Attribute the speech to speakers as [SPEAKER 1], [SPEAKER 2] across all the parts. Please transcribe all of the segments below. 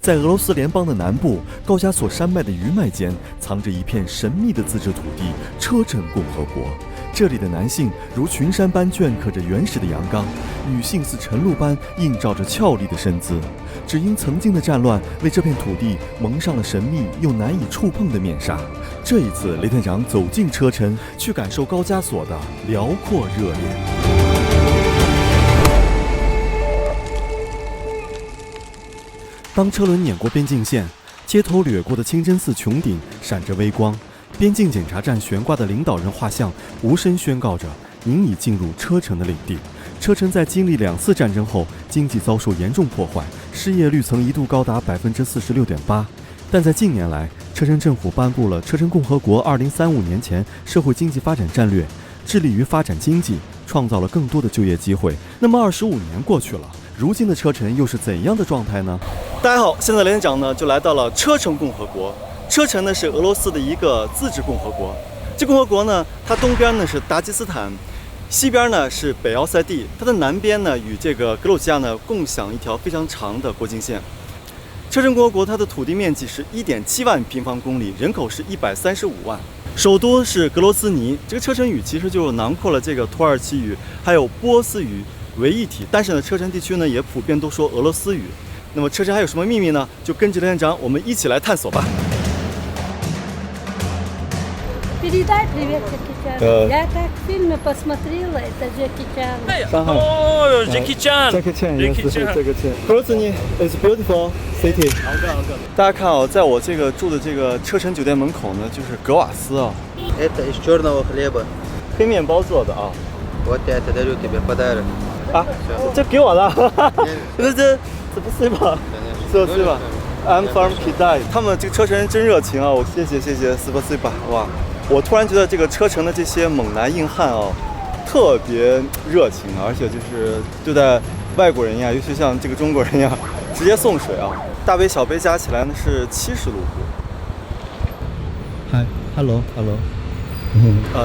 [SPEAKER 1] 在俄罗斯联邦的南部高加索山脉的余脉间，藏着一片神秘的自治土地——车臣共和国。这里的男性如群山般镌刻着原始的阳刚，女性似晨露般映照着俏丽的身姿。只因曾经的战乱，为这片土地蒙上了神秘又难以触碰的面纱。这一次，雷探长走进车臣，去感受高加索的辽阔热烈。当车轮碾过边境线，街头掠过的清真寺穹顶闪着微光，边境检查站悬挂的领导人画像无声宣告着您已进入车臣的领地。车臣在经历2次战争后，经济遭受严重破坏，失业率曾一度高达46.8%。但在近年来，车臣政府颁布了车臣共和国2035年前社会经济发展战略，致力于发展经济，创造了更多的就业机会。那么25年过去了，如今的车臣又是怎样的状态呢？大家好，现在雷探长呢就来到了车臣共和国。车臣呢是俄罗斯的一个自治共和国。这共和国呢，它东边呢是达吉斯坦，西边呢是北奥塞蒂，它的南边呢与这个格鲁吉亚呢共享一条非常长的国境线。车臣共和国它的土地面积是1.7万平方公里，人口是135万，首都是格罗兹尼。这个车臣语其实就囊括了这个土耳其语还有波斯语为一体，但是呢，车臣地区呢也普遍都说俄罗斯语。那么车臣还有什么秘密呢？就跟着雷探长我们一起来探索吧。
[SPEAKER 2] Передай привет Джеки Чану. Я как в фильме посмотрела, это Джеки Чан.
[SPEAKER 3] Oh, Jackie Chan.
[SPEAKER 1] Jackie Chan, yes,
[SPEAKER 3] Jackie Chan.
[SPEAKER 1] Jackie Chan. Grozny is beautiful city. 大家看啊，在我这个住的这个车臣酒店门口呢，就是格瓦斯啊，
[SPEAKER 4] Это из черного хлеба.
[SPEAKER 1] 黑面包做的啊。
[SPEAKER 4] Вот я это дарю тебе подарок.
[SPEAKER 1] 啊，这给我的，这不是吧？这是吧 ？I'm from Kidai。他们这个车臣真热情啊！我谢谢斯巴斯巴。哇，我突然觉得这个车臣的这些猛男硬汉啊，特别热情，而且就是对待外国人呀，尤其像这个中国人呀，直接送水啊，大杯小杯加起来呢是70卢布。Hi，hello。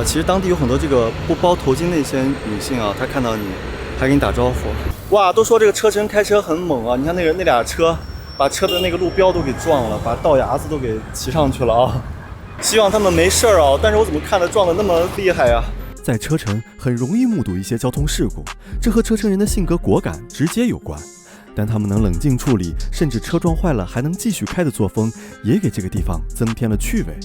[SPEAKER 1] 其实当地有很多这个不包头巾的一些女性啊，她看到你还给你打招呼。哇，都说这个车臣开车很猛啊！你看那俩车，把车的那个路标都给撞了，把道牙子都给骑上去了啊！希望他们没事儿啊，但是我怎么看着撞得那么厉害呀？在车臣很容易目睹一些交通事故，这和车臣人的性格果敢直接有关。但他们能冷静处理，甚至车撞坏了还能继续开的作风，也给这个地方增添了趣味。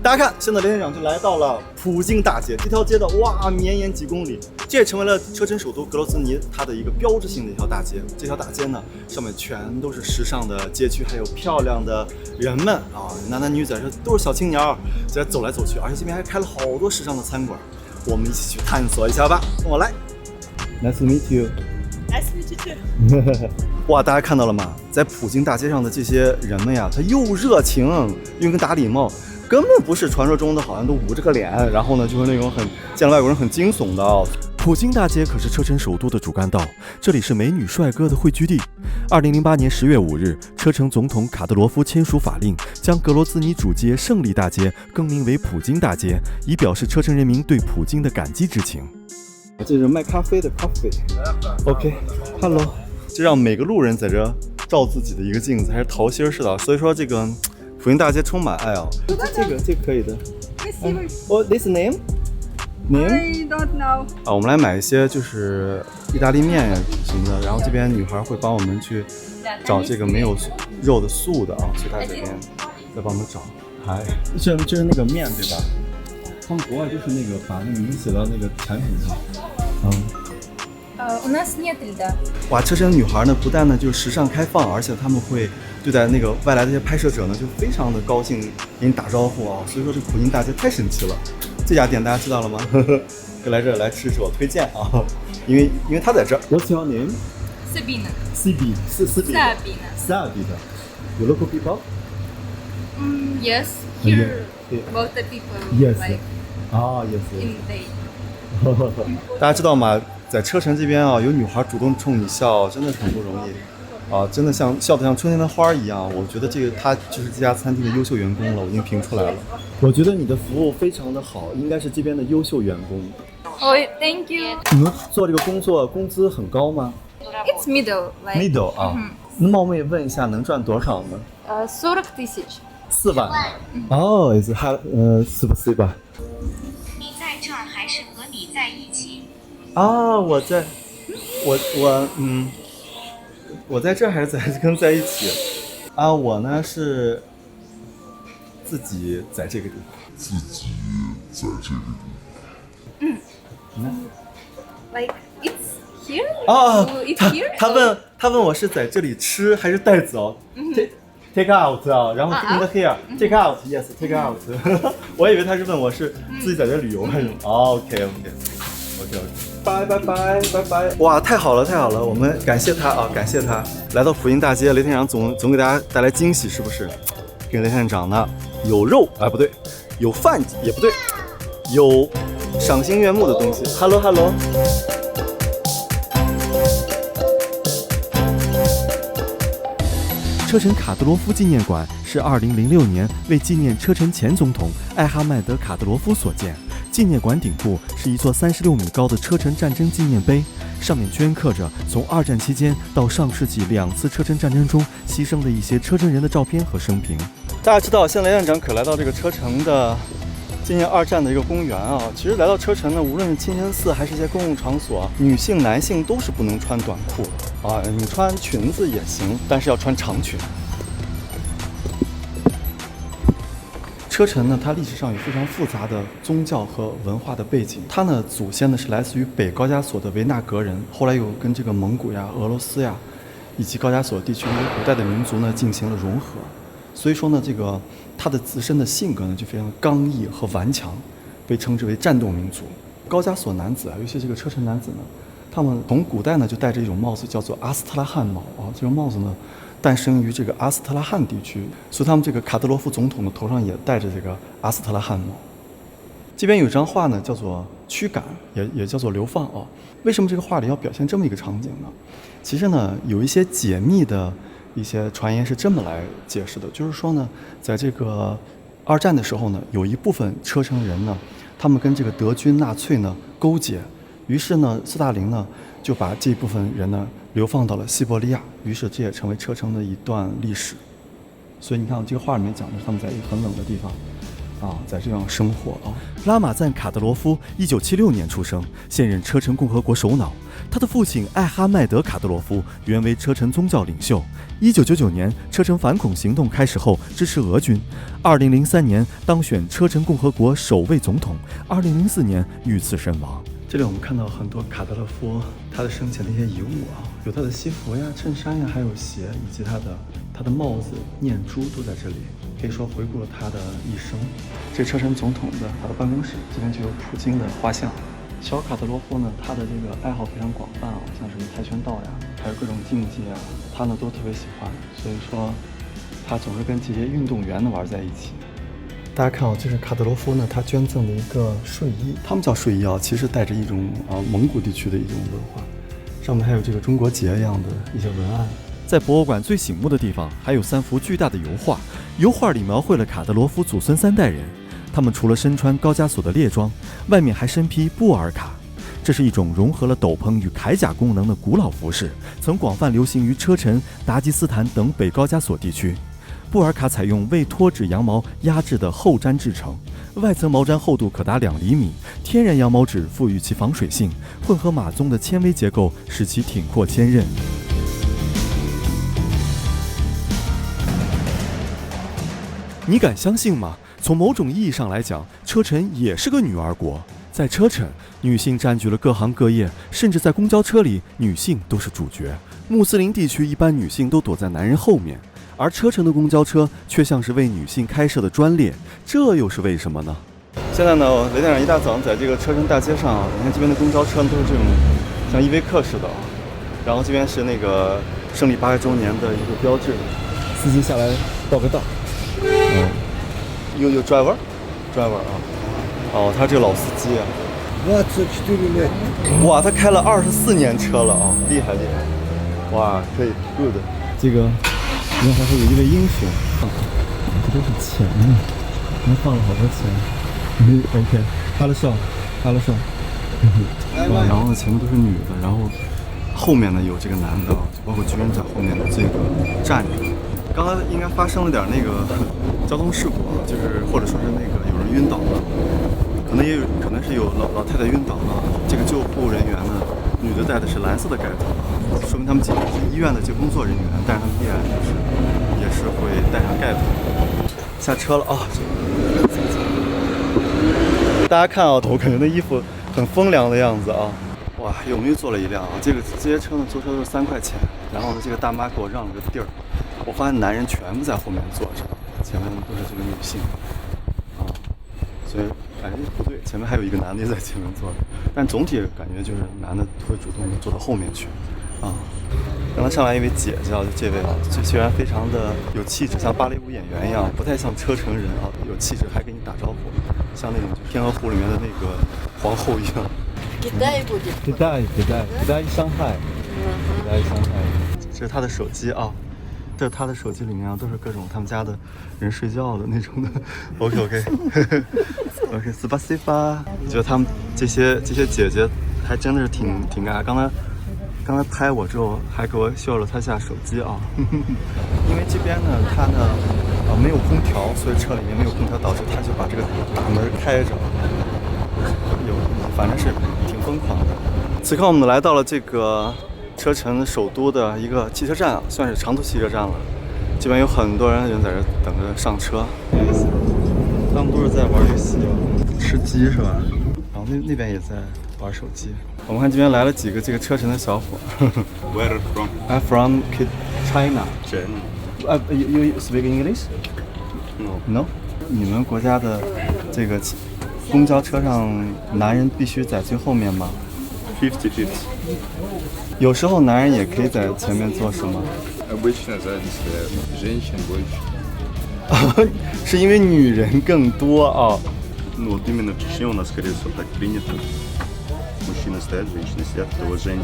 [SPEAKER 1] 大家看，现在雷探长就来到了普京大街，这条街的哇绵延几公里，这也成为了车臣首都格罗兹尼它的一个标志性的一条大街。这条大街呢，上面全都是时尚的街区，还有漂亮的人们啊，男男女女在这都是小青年在这走来走去，而且这边还开了好多时尚的餐馆，我们一起去探索一下吧，跟我来。Nice to meet you.
[SPEAKER 2] Nice to meet you too.
[SPEAKER 1] 哇，大家看到了吗？在普京大街上的这些人们呀，他又热情又跟打礼貌。根本不是传说中的好像都捂着个脸，然后呢就是那种见了外国人很惊悚的啊。普京大街可是车臣首都的主干道，这里是美女帅哥的汇聚地。2008年10月5日，车臣总统卡德罗夫签署法令，将格罗兹尼主街胜利大街更名为普京大街，以表示车臣人民对普京的感激之情。这是卖咖啡的 Coffee。OK，Hello。这让每个路人在这照自己的一个镜子，还是桃心似的，所以说这个普京大街充满爱啊！这个可以的。Oh, this name?
[SPEAKER 2] I don't know.
[SPEAKER 1] 啊，我们来买一些就是意大利面什么的，然后这边女孩会帮我们去找这个没有肉的素的啊，所以她这边在帮我们找。还就是那个面对吧？他们国外就是那个把那个名字写到那个产品上。
[SPEAKER 2] У нас нет льда.
[SPEAKER 1] 哇，车臣女孩呢，不但呢就时尚开放，而且他们会对待那个外来的一些拍摄者呢，就非常的高兴，给你打招呼啊。所以说这普京大街太神奇了。这家店大家知道了吗？跟来这来吃是我推荐啊，因为他在这儿。What's your name?
[SPEAKER 2] Sabina.
[SPEAKER 1] Sabina. You local people?
[SPEAKER 2] Yes. Here, both the people
[SPEAKER 1] Yes.
[SPEAKER 2] like
[SPEAKER 1] Yes.
[SPEAKER 2] in day.
[SPEAKER 1] 大家知道吗？在车臣这边啊，有女孩主动冲你笑，真的很不容易啊！真的笑得像春天的花一样。我觉得她就是这家餐厅的优秀员工了，我已经评出来了。我觉得你的服务非常的好，应该是这边的优秀员工。
[SPEAKER 2] Oh, thank you.
[SPEAKER 1] 你们做这个工作工资很高吗
[SPEAKER 2] It's middle, like
[SPEAKER 1] ？Middle 啊那冒昧问一下，能赚多少呢
[SPEAKER 5] 40 тысяч.
[SPEAKER 1] ？4万。哦，спасибо。
[SPEAKER 6] 你在这儿还是和你在一起？
[SPEAKER 1] 啊，我在这儿还是在一起？啊，我呢是自己在这个地方。
[SPEAKER 5] Like it's here?
[SPEAKER 1] 啊
[SPEAKER 5] It's here?
[SPEAKER 1] 他问我是在这里吃还是带走？Take out 啊，然后那个 here，take out，yes，take out。我以为他是问我是自己在这旅游还是？OK，拜拜。哇，太好了，我们感谢他啊，感谢他来到普音大街，雷店长总给大家带来惊喜，是不是？给雷店长呢有肉啊，不对，有饭也不对，有赏心悦目的东西。Hello。车臣卡德罗夫纪念馆是2006年为纪念车臣前总统艾哈迈德·卡德罗夫所建。纪念馆顶部是一座36米高的车臣战争纪念碑，上面镌刻着从2战期间到上世纪2次车臣战争中牺牲的一些车臣人的照片和生平。大家知道，现在雷院长可来到这个车臣的纪念2战的一个公园啊。其实来到车臣呢，无论是清真寺还是一些公共场所，女性、男性都是不能穿短裤啊，你穿裙子也行，但是要穿长裙。车臣呢，它历史上有非常复杂的宗教和文化的背景。它呢，祖先呢是来自于北高加索的维纳格人，后来又跟这个蒙古呀、俄罗斯呀，以及高加索地区的古代的民族呢进行了融合。所以说呢，这个它的自身的性格呢就非常刚毅和顽强，被称之为战斗民族。高加索男子啊，尤其这个车臣男子呢，他们从古代呢就戴着一种帽子，叫做阿斯特拉罕帽啊。这个帽子呢，诞生于这个阿斯特拉罕地区，所以他们这个卡德罗夫总统的头上也戴着这个阿斯特拉罕帽。这边有一张画呢，叫做驱赶，也叫做流放啊。为什么这个画里要表现这么一个场景呢？其实呢，有一些解密的一些传言是这么来解释的，就是说呢，在这个2战的时候呢，有一部分车臣人呢，他们跟这个德军纳粹呢勾结，于是呢，斯大林呢就把这部分人呢流放到了西伯利亚，于是这也成为车臣的一段历史。所以你看，这个画里面讲的是他们在一个很冷的地方啊，在这样生活啊。拉马赞·卡德罗夫1976年出生，现任车臣共和国首脑。他的父亲艾哈迈德·卡德罗夫原为车臣宗教领袖。1999年，车臣反恐行动开始后，支持俄军。2003年当选车臣共和国首位总统。2004年遇刺身亡。这里我们看到很多卡德罗夫他的生前的一些遗物啊，有他的西服呀、衬衫呀，还有鞋，以及他的帽子、念珠都在这里，可以说回顾了他的一生。这车臣总统的他的办公室，这边就有普京的画像。小卡德罗夫呢，他的这个爱好非常广泛啊，像什么跆拳道呀，还有各种竞技啊，他呢都特别喜欢，所以说他总是跟这些运动员呢玩在一起。大家看啊，这是卡德罗夫呢，他捐赠的一个睡衣，他们叫睡衣啊，其实带着一种蒙古地区的一种文化，上面还有这个中国结一样的一些文案。在博物馆最醒目的地方，还有3幅巨大的油画，油画里描绘了卡德罗夫祖孙3代人，他们除了身穿高加索的猎装，外面还身披布尔卡。这是一种融合了斗篷与铠甲功能的古老服饰，曾广泛流行于车臣、达吉斯坦等北高加索地区。布尔卡采用未脱脂羊毛压制的厚毡制成，外层毛毡厚度可达2厘米，天然羊毛纸赋予其防水性，混合马鬃的纤维结构使其挺阔坚韧。你敢相信吗？从某种意义上来讲，车臣也是个女儿国。在车臣，女性占据了各行各业，甚至在公交车里，女性都是主角。穆斯林地区一般女性都躲在男人后面，而车臣的公交车却像是为女性开设的专列，这又是为什么呢？现在呢，雷店长一大早上在这个车臣大街上，你看这边的公交车都是这种像依维柯似的，然后这边是那个胜利80周年的一个标志，司机下来报个到。有 driver 啊，哦，他这个老司机啊，哇，他开了24年车了啊，厉害，哇，可以 good。这个，你看还会有一位英雄，这都是钱呢，还放了好多钱。OK， 哈了少，哇，然后呢前面都是女的，然后后面呢有这个男的，就包括军人在后面的这个站着。刚才应该发生了点那个交通事故啊，就是或者说是那个有人晕倒了，可能是有老太太晕倒了。这个救护人员呢，女的戴的是蓝色的盖头，说明他们几个是医院的这工作人员，但是他们依然也是会戴上盖头。下车了啊！大家看啊，我感觉那衣服很风凉的样子啊。哇，有没有坐了一辆啊？这些车呢，坐车都是3块钱。然后呢，这个大妈给我让了个地儿。我发现男人全部在后面坐着，前面都是这个女性啊，所以感觉不对，前面还有一个男的在前面坐着，但总体感觉就是男的会主动坐到后面去啊。刚才上来一位姐姐啊，就这位啊，虽然非常的有气质，像芭蕾舞演员一样，不太像车臣人啊，有气质，还给你打招呼，像那种就天鹅湖里面的那个皇后一样。Китай,上海，上海。这是他的手机啊。这他的手机里面啊，都是各种他们家的人睡觉的那种的。OK， spasiba。我觉得他们这些姐姐还真的是挺可爱。刚才拍我之后，还给我秀了他下手机啊。因为这边呢，它呢没有空调，所以车里面没有空调，导致他就把这个大门开着。反正是挺疯狂的。此刻我们来到了这个车臣首都的一个汽车站啊，算是长途汽车站了。这边有很多人在这等着上车，他们都是在玩游戏，吃鸡是吧？然后那边也在玩手机。我们看这边来了几个这个车臣的小伙。
[SPEAKER 7] Where from?
[SPEAKER 1] I'm from China.
[SPEAKER 7] China.
[SPEAKER 1] You speak English? No. 你们国家的这个公交车上，男人必须在最后面吗
[SPEAKER 7] 50-50.
[SPEAKER 1] 有时候男人也可以在前面做什么？
[SPEAKER 7] Обычно сзади женщин больше.
[SPEAKER 1] 是因为女人更多啊。
[SPEAKER 7] Ну вот именно в Чечне у нас, скорее всего, так принято. Мужчины стоят, женщины сидят, это уважение.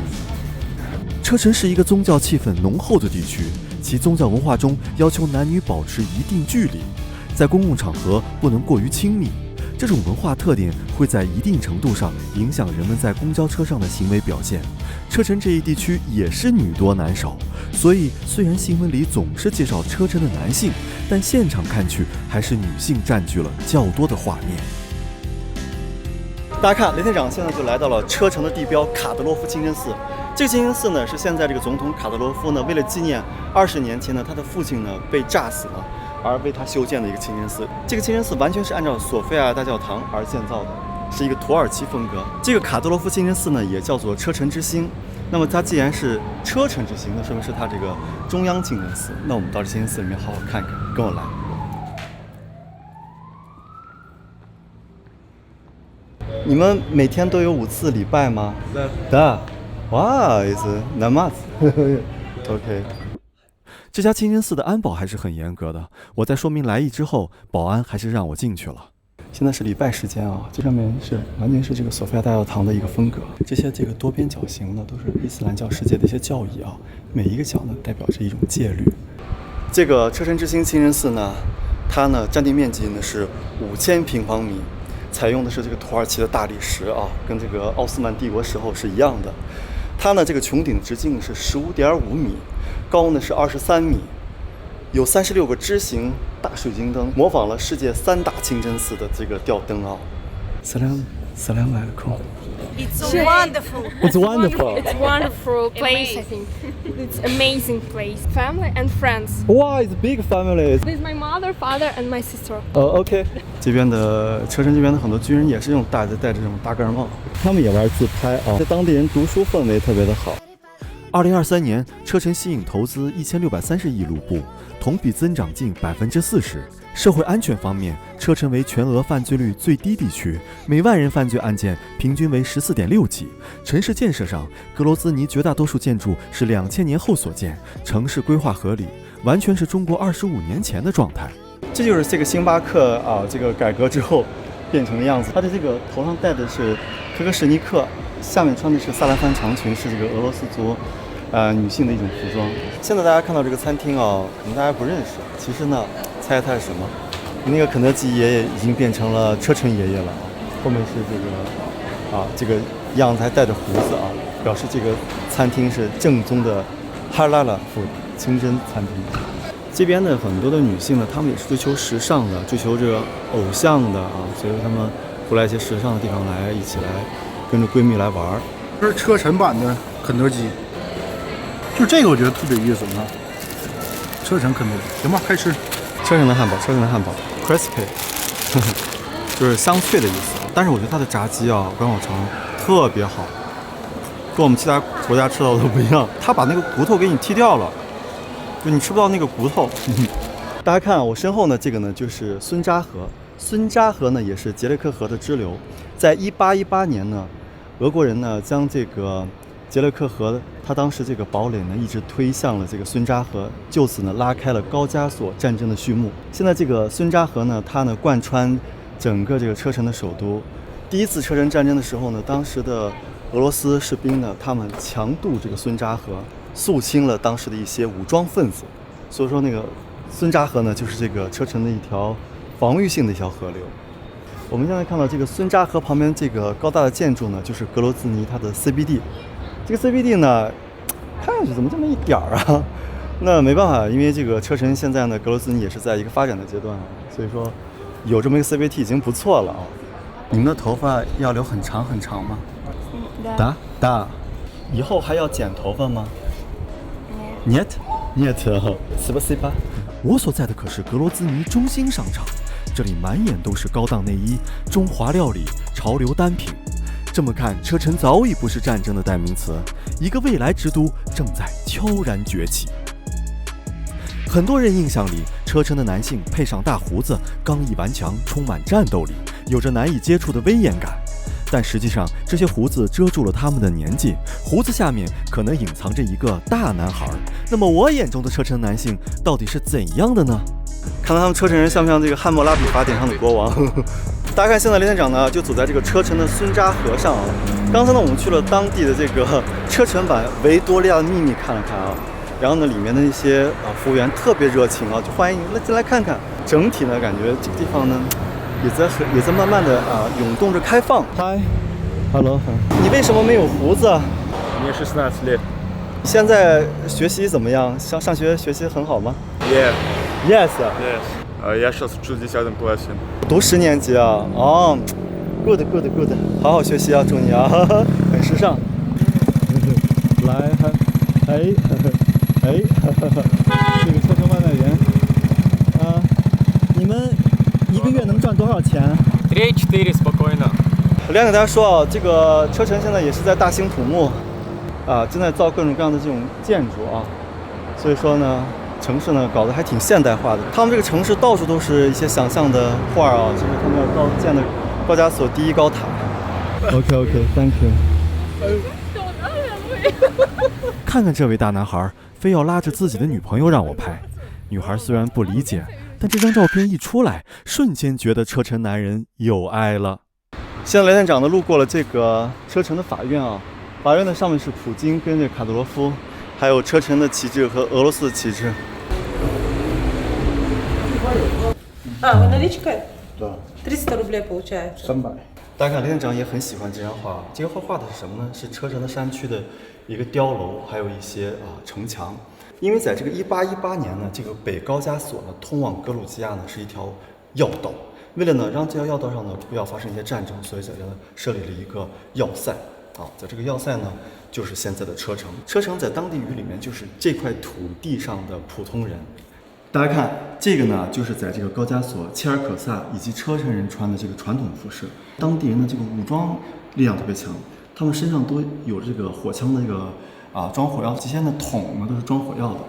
[SPEAKER 1] 车臣是一个宗教气氛浓厚的地区，其宗教文化中要求男女保持一定距离，在公共场合不能过于亲密。这种文化特点会在一定程度上影响人们在公交车上的行为表现。车臣这一地区也是女多男少，所以虽然新闻里总是介绍车臣的男性，但现场看去还是女性占据了较多的画面。大家看，雷天长现在就来到了车臣的地标卡德罗夫清真寺。这个清真寺呢，是现在这个总统卡德罗夫呢，为了纪念20年前呢他的父亲呢被炸死了，而为他修建的一个清真寺。这个清真寺完全是按照索菲亚大教堂而建造的，是一个土耳其风格。这个卡德罗夫清真寺呢，也叫做车臣之星。那么它既然是车臣之星，那说明是它这个中央清真寺。那我们到这清真寺里面好好看看，跟我来。你们每天都有5次礼拜吗？Да。哇，is namaz。OK。这家清真寺的安保还是很严格的。我在说明来意之后，保安还是让我进去了。现在是礼拜时间啊，这上面是完全是这个索菲亚大教堂的一个风格。这些这个多边角形呢，都是伊斯兰教世界的一些教义啊，每一个角呢代表着一种戒律。这个车臣之星清真寺呢，它呢占地面积呢是5000平方米，采用的是这个土耳其的大理石啊，跟这个奥斯曼帝国时候是一样的。它呢这个穹顶直径是15.5米。高呢是23米，有36个枝形大水晶灯，模仿了世界3大清真寺的这个吊灯啊。Salam alaikum.
[SPEAKER 8] It's wonderful.
[SPEAKER 1] It's wonderful.
[SPEAKER 8] It's wonderful place. I think it's amazing place. Family and friends.
[SPEAKER 1] Wow, it's a big family.
[SPEAKER 8] With my mother, father, and my sister.
[SPEAKER 1] OK。这边的车臣这边的很多军人也是用戴着这种大盖帽，他们也玩自拍啊。这当地人读书氛围特别的好。2023年，车臣吸引投资1630亿卢布，同比增长近40%。社会安全方面，车臣为全俄犯罪率最低地区，每万人犯罪案件平均为14.6起。城市建设上，格罗兹尼绝大多数建筑是2000年后所建，城市规划合理，完全是中国25年前的状态。这就是这个星巴克啊，这个改革之后变成的样子。它的这个头上戴的是科克什尼克，下面穿的是萨拉帆长裙，是这个俄罗斯族。女性的一种服装。现在大家看到这个餐厅啊，可能大家不认识，其实呢，猜它是什么？那个肯德基爷爷已经变成了车臣爷爷了，后面是这个这个样子还带着胡子啊。表示这个餐厅是正宗的哈拉拉 food 清真餐厅。这边的很多的女性呢，她们也是追求时尚的，追求这个偶像的啊，所以她们会来一些时尚的地方来，一起来跟着闺蜜来玩。
[SPEAKER 9] 这是车臣版的肯德基，就这个我觉得特别有意思啊。车臣肯德基，行吧，开吃。
[SPEAKER 1] 车臣的汉堡，车臣的汉堡 ，crispy， 就是香脆的意思。但是我觉得它的炸鸡啊，关口城特别好，跟我们其他国家吃到的不一样。它把那个骨头给你剔掉了，就你吃不到那个骨头。大家看我身后呢，这个呢就是孙扎河。孙扎河呢也是捷列克河的支流。在1818年呢，俄国人呢将这个捷列克河，他当时这个堡垒呢一直推向了这个孙扎河，就此呢拉开了高加索战争的序幕。现在这个孙扎河呢，它呢贯穿整个这个车臣的首都。第一次车臣战争的时候呢，当时的俄罗斯士兵呢，他们强渡这个孙扎河，肃清了当时的一些武装分子。所以说那个孙扎河呢，就是这个车臣的一条防御性的一条河流。我们现在看到这个孙扎河旁边这个高大的建筑呢，就是格罗兹尼它的 CBD。这个 CBD 呢，看上去怎么这么一点儿啊？那没办法，因为这个车臣现在呢，格罗兹尼也是在一个发展的阶段，所以说有这么一个 CBD 已经不错了啊。你们的头发要留很长很长吗？大。以后还要剪头发吗？Нет，спасибо。我所在的可是格罗兹尼中心商场，这里满眼都是高档内衣、中华料理、潮流单品。这么看，车臣早已不是战争的代名词，一个未来之都正在悄然崛起。很多人印象里，车臣的男性配上大胡子，刚毅顽强，充满战斗力，有着难以接触的威严感。但实际上，这些胡子遮住了他们的年纪，胡子下面可能隐藏着一个大男孩。那么，我眼中的车臣男性到底是怎样的呢？看到他们车臣人像不像这个汉谟拉比法典上的国王？大家看，现在雷店长呢就走在这个车臣的孙扎河上啊。刚才呢，我们去了当地的这个车臣版《维多利亚的秘密》看了看啊。然后呢，里面的一些服务员特别热情啊，就欢迎你进来看看。整体呢，感觉这个地方呢也在慢慢的涌动着开放。Hi，Hello， 你为什么没有胡子
[SPEAKER 10] ？Мне 16 лет。
[SPEAKER 1] 现在学习怎么样？上学学习很好吗
[SPEAKER 10] ？Yes。Я сейчас учусь в 10 классе。
[SPEAKER 1] 读10年级啊？哦 ，good， 好好学习啊，祝你啊，很时尚。来，这个车臣外卖员啊，你们一个月能赚多少钱
[SPEAKER 10] ？3-4 спокойно。
[SPEAKER 1] 我亮给大家说啊，这个车臣现在也是在大兴土木啊，正在造各种各样的这种建筑啊，所以说呢。城市呢搞得还挺现代化的，他们这个城市到处都是一些想象的画啊，这是他们要建的高加索第一高塔。OK，Thank you。看看这位大男孩，非要拉着自己的女朋友让我拍。女孩虽然不理解，但这张照片一出来，瞬间觉得车臣男人有爱了。现在雷探长呢路过了这个车臣的法院啊，法院的上面是普京跟这卡德罗夫，还有车臣的旗帜和俄罗斯的旗帜。
[SPEAKER 11] вы наличкой? Да. 300 рублей получается.
[SPEAKER 1] 300。大家看，雷院长也很喜欢这张画。这个画的是什么呢？是车臣的山区的一个碉楼，还有一些城墙。因为在这个1818年呢，这个北高加索呢通往格鲁吉亚呢是一条要道。为了呢让这条要道上呢不要发生一些战争，所以在这呢设立了一个要塞。在这个要塞呢就是现在的车城。车城在当地语里面就是这块土地上的普通人。大家看这个呢，就是在这个高加索切尔可萨以及车臣人穿的这个传统服饰。当地人的这个武装力量特别强，他们身上都有这个火枪的这个装火药，这些呢桶呢都是装火药的。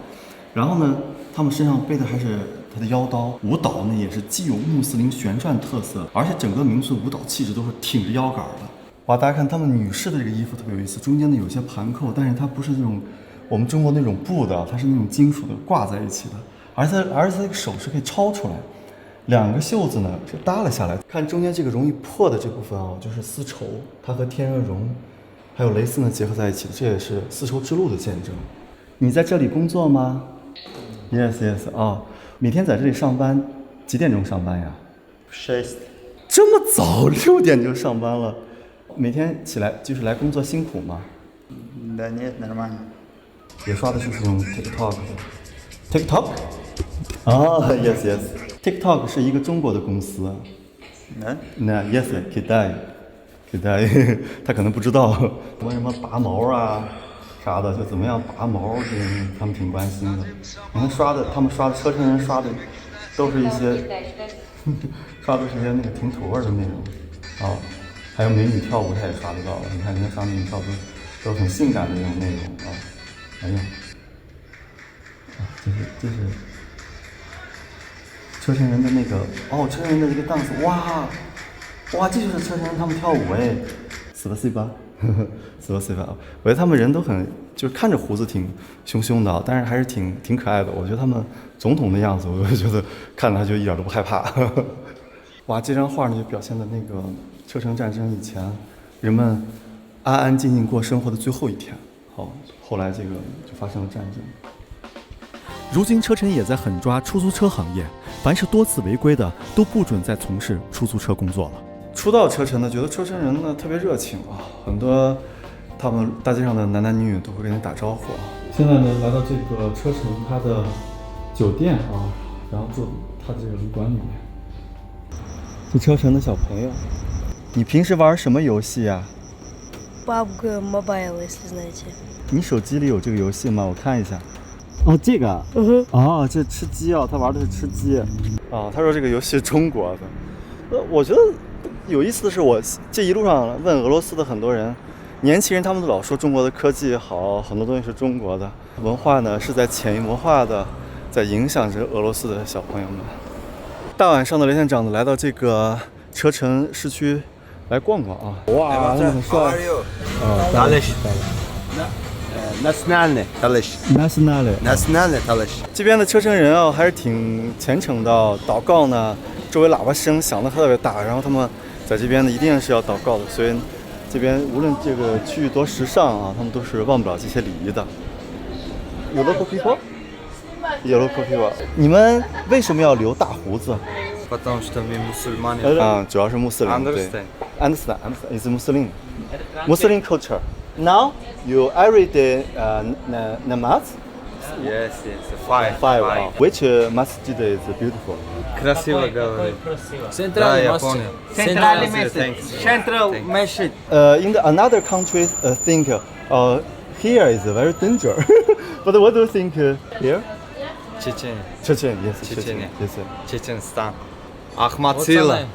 [SPEAKER 1] 然后呢，他们身上背的还是他的腰刀。舞蹈呢也是既有穆斯林旋转特色，而且整个民族舞蹈气质都是挺着腰杆的。哇，大家看他们女士的这个衣服特别有意思，中间呢有些盘扣，但是它不是那种我们中国那种布的，它是那种金属的挂在一起的。而且它这个手是可以抄出来，两个袖子呢是搭了下来。看中间这个容易破的这部分就是丝绸，它和天鹅绒还有蕾丝呢结合在一起，这也是丝绸之路的见证。你在这里工作吗 ？Yes， 每天在这里上班，几点钟上班呀？6。这么早，6点就上班了。每天起来就是来工作辛苦吗
[SPEAKER 4] Да нет, нормально.
[SPEAKER 1] 也刷的就是用 TikTok。TikTok？ 啊 ，yes yes。TikTok 是一个中国的公司。那 yes Kidai，他可能不知道，什么拔毛啊啥的，就怎么样拔毛，这他们挺关心的。你看他们刷的车臣人刷的都是一些刷的是一些那个挺土味的内容啊，还有美女跳舞他也刷得到。你看人家刷美女跳舞都很性感的那种内容啊。哎呀，这是车臣人的那个车臣人的一个 dance， 哇，这就是车臣人他们跳舞哎，死吧，我觉得他们人都很，就是看着胡子挺凶凶的，但是还是挺可爱的。我觉得他们总统的样子，我就觉得看着他就一点都不害怕。哇，这张画呢就表现的那个车臣战争以前人们安安静静过生活的最后一天。后来这个就发生了战争。如今车臣也在狠抓出租车行业，凡是多次违规的都不准再从事出租车工作了。初到车臣呢，觉得车臣人呢特别热情啊，很多他们大街上的男男女女都会跟你打招呼啊。现在呢，来到这个车臣它的酒店啊，然后住它这个旅馆里面。这车臣的小朋友，你平时玩什么游戏啊？
[SPEAKER 2] PUBG Mobile, если знаете.
[SPEAKER 1] 你手机里有这个游戏吗？我看一下。这个。这吃鸡啊，他玩的是吃鸡。他说这个游戏是中国的。我觉得有意思的是，我这一路上问俄罗斯的很多人，年轻人他们都老说中国的科技好，很多东西是中国的。文化呢是在潜移默化的在影响着俄罗斯的小朋友们。大晚上的雷店长呢来到这个车臣市区来逛逛啊！哇，很帅。
[SPEAKER 4] Nationalny。
[SPEAKER 1] 这边的车臣人啊，还是挺虔诚的，祷告呢，周围喇叭声响得特别大，然后他们在这边呢一定是要祷告的，所以这边无论这个区域多时尚啊，他们都是忘不了这些礼仪的。有 local people？ 有 local people。你们为什么要留大胡子
[SPEAKER 4] Потому что мы мусульмане.
[SPEAKER 1] 主要是穆斯林。
[SPEAKER 4] Understand.
[SPEAKER 1] Understand. It's Muslim. Muslim culture. Now you every day namaz.
[SPEAKER 4] Yes. Five.
[SPEAKER 1] Which masjid is beautiful?
[SPEAKER 4] Красиво говорю. Да, я понял. Central Masjid.
[SPEAKER 1] In the another country, think here is very dangerous. But what do you think here?
[SPEAKER 4] Чечен.
[SPEAKER 1] Yes.
[SPEAKER 4] Чечения.
[SPEAKER 1] Yes.
[SPEAKER 4] Чеченстан. Ахматила.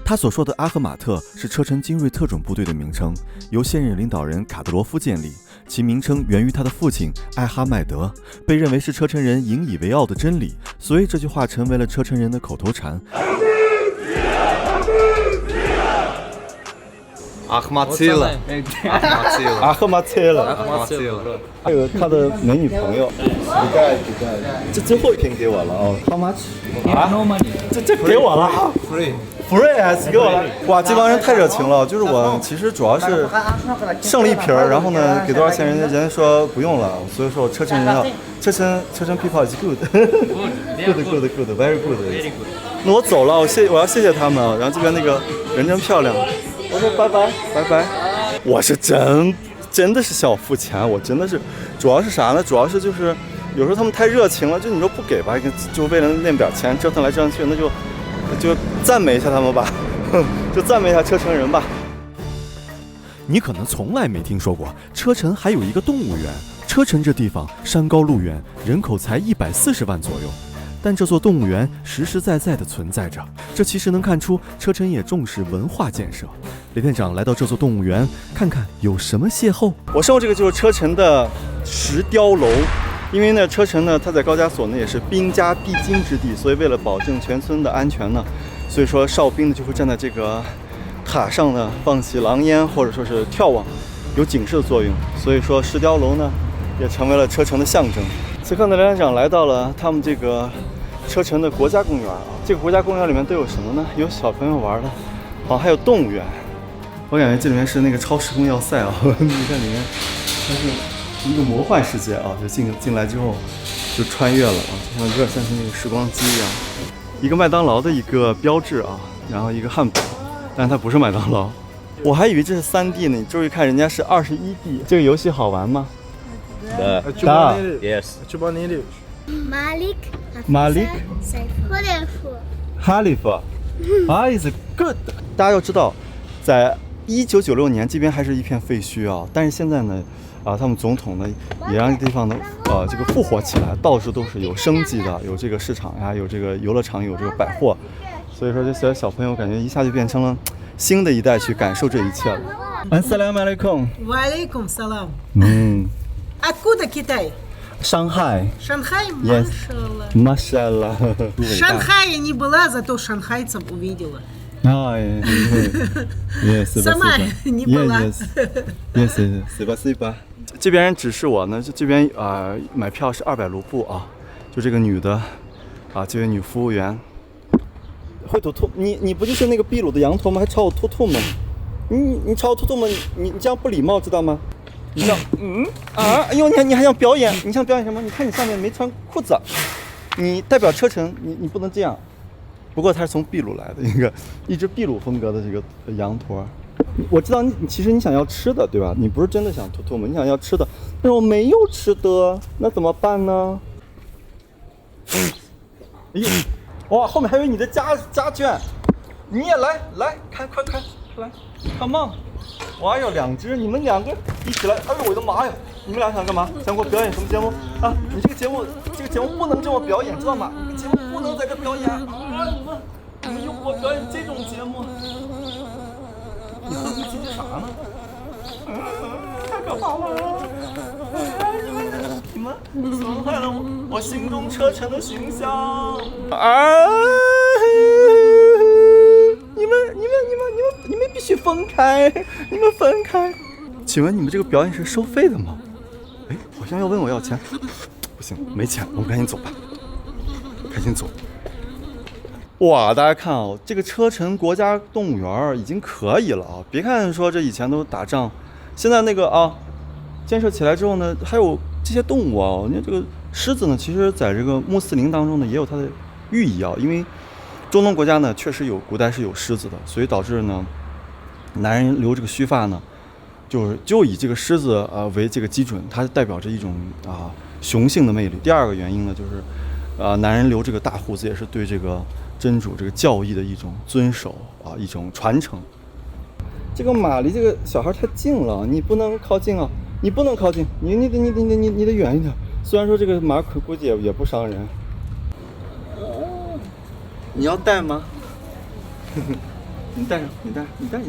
[SPEAKER 1] 他所说的阿赫马特是车臣精锐特种部队的名称，由现任领导人卡德罗夫建立。其名称源于他的父亲艾哈迈德，被认为是车臣人引以为傲的真理，所以这句话成为了车臣人的口头禅。
[SPEAKER 4] 阿赫马特拉，还有
[SPEAKER 1] 他的美女朋友，这最后一瓶给我了哦 ，How much？ 这给我了 ，free 给我了。哇，这帮人太热情了，就是我其实主要是剩了一瓶，然后呢给多少钱，人家说不用了，所以说我车臣人要车臣 people is good very good。那我走了，我要谢谢他们，然后这边那个人真漂亮。我说拜拜。我是真的是小付钱，我真的是，主要是啥呢？主要是就是有时候他们太热情了，就你说不给吧，就为了那点钱折腾来折腾去，那就赞美一下他们吧，就赞美一下车臣人吧。你可能从来没听说过，车臣还有一个动物园。车臣这地方山高路远，人口才140万左右。但这座动物园实实在在地存在着，这其实能看出车臣也重视文化建设。雷店长来到这座动物园，看看有什么邂逅。我身后这个就是车臣的石雕楼，因为呢，车臣呢，它在高加索呢也是兵家必经之地，所以为了保证全村的安全呢，所以说哨兵呢就会站在这个塔上呢放起狼烟，或者说是眺望，有警示的作用。所以说石雕楼呢也成为了车臣的象征。此刻呢，雷店长来到了他们这个车臣的国家公园啊，这个国家公园里面都有什么呢？有小朋友玩的，还有动物园。我感觉这里面是那个超时空要塞啊，你看里面它是一个魔幻世界啊，就进来之后就穿越了啊，就像有点像是那个时光机一样。一个麦当劳的一个标志啊，然后一个汉堡，但它不是麦当劳。我还以为这是3D 呢，你注意看人家是21D。这个游戏好玩吗
[SPEAKER 10] Yes.
[SPEAKER 1] Malik Khalifa is good。大家要知道，在1996年这边还是一片废墟啊，但是现在呢，他们总统呢也让这地方呢这个复活起来，到处都是有生机的，有这个市场呀，有这个游乐场，有这个百货，所以说这些小朋友感觉一下就变成了新的一代去感受这一切了。Assalamualaikum。
[SPEAKER 11] Валейкум салам. Откуда Китай?
[SPEAKER 1] Шанхай.
[SPEAKER 11] Шанхай?
[SPEAKER 1] Yes.
[SPEAKER 11] Машалла.
[SPEAKER 1] Машалла.
[SPEAKER 11] В Шанхае не была, зато шанхайцев увидела.
[SPEAKER 1] Yes.
[SPEAKER 11] Сама не была.
[SPEAKER 1] Yes. Спасибо. 这边人指示我呢，这边买票是200卢布啊。就这个女的这位女服务员会吐吐。你不就是那个秘鲁的羊驼吗？还朝我吐吐吗？你朝我吐吐吗？你这样不礼貌，知道吗？你这样哎呦，你还想表演？你想表演什么？你看你上面没穿裤子，你代表车臣，你不能这样。不过它是从秘鲁来的一只秘鲁风格的这个羊驼。我知道其实你想要吃的，对吧？你不是真的想吐吐吗？你想要吃的，但是我没有吃的，那怎么办呢？哎呦，哇，后面还有你的家眷，你也来，看，快来 ，Come on！ 哇哟，2只，你们2个一起来！哎呦，我的妈呀！你们俩想干嘛？想给我表演什么节目啊？你这个节目不能这么表演，知道吗？你这个节目不能在这表演啊！你们又给我表演这种节目，你和你姐姐啥呢？太可怕了！你们损害了我心中车臣的形象你们必须分开！你们分开！请问你们这个表演是收费的吗？哎，好像要问我要钱，不行，没钱，我们赶紧走吧，赶紧走。哇，大家看啊，这个车臣国家动物园已经可以了啊！别看说这以前都打仗，现在那个建设起来之后呢，还有这些动物啊，你看这个狮子呢，其实在这个穆斯林当中呢，也有它的寓意啊，因为中东国家呢，确实古代是有狮子的，所以导致呢，男人留这个须发呢，就以这个狮子为这个基准，它代表着一种雄性的魅力。第二个原因呢，就是男人留这个大胡子也是对这个真主这个教义的一种遵守一种传承。这个马离这个小孩太近了，你不能靠近啊，你不能靠近，你得远一点。虽然说这个马估计也不伤人。你要带吗？你带上，你带上。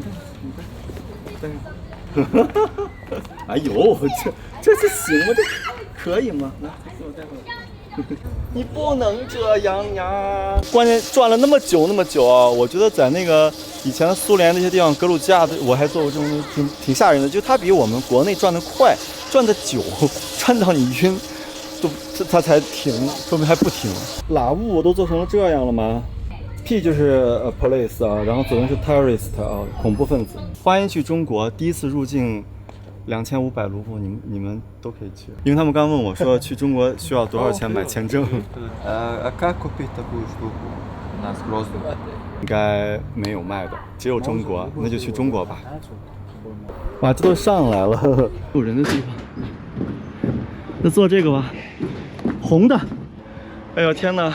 [SPEAKER 1] 哎呦，这是行吗？这可以吗？来，给我带回来。你不能这样呀！关键转了那么久啊！我觉得在那个以前的苏联那些地方，格鲁吉亚的，我还做过这种挺吓人的，就它比我们国内转得快，转得久，转到你晕，它才停，说明还不停。拉乌我都做成了这样了吗？P 就是police 然后左边是 terrorist 恐怖分子。欢迎去中国，第一次入境2500卢布，你们都可以去。因为他们刚问我说去中国需要多少钱买签证。应该没有卖的，只有中国，那就去中国吧。哇，这都上来了，有人的地方。就坐这个吧，红的。哎呦天哪！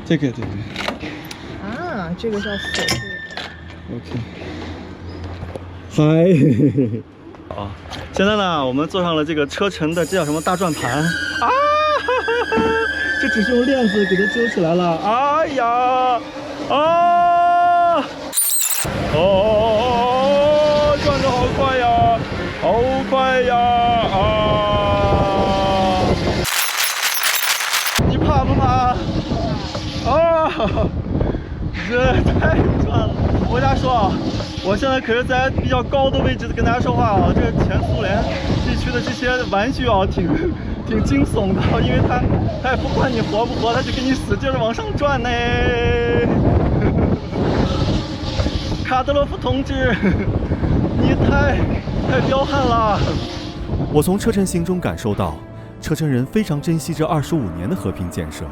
[SPEAKER 1] 这个对。
[SPEAKER 11] 这个叫火
[SPEAKER 1] 锅。OK。嗨。现在呢，我们坐上了这个车臣的这叫什么大转盘这只是用链子给它揪起来了。哎呀，转得好快呀，好快呀！你怕不怕？这太转了！我跟大家说我现在可是在比较高的位置跟大家说话这个前苏联地区的这些玩具挺惊悚的，因为他也不管你活不活，他就给你使劲往上转呢。卡德罗夫同志，你太彪悍了！我从车臣行中感受到，车臣人非常珍惜这25年的和平建设，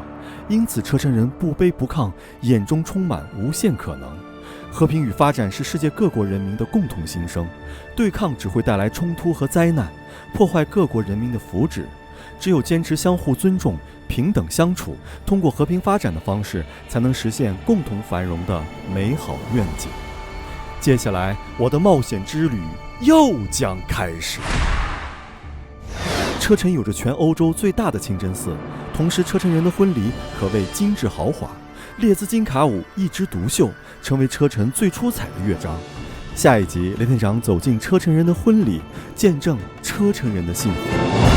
[SPEAKER 1] 因此车臣人不卑不亢，眼中充满无限可能。和平与发展是世界各国人民的共同心声，对抗只会带来冲突和灾难，破坏各国人民的福祉。只有坚持相互尊重、平等相处，通过和平发展的方式，才能实现共同繁荣的美好愿景。接下来，我的冒险之旅又将开始。车臣有着全欧洲最大的清真寺，同时车臣人的婚礼可谓精致豪华，列兹金卡舞一枝独秀，成为车臣最出彩的乐章。下一集，雷天长走进车臣人的婚礼，见证车臣人的幸福。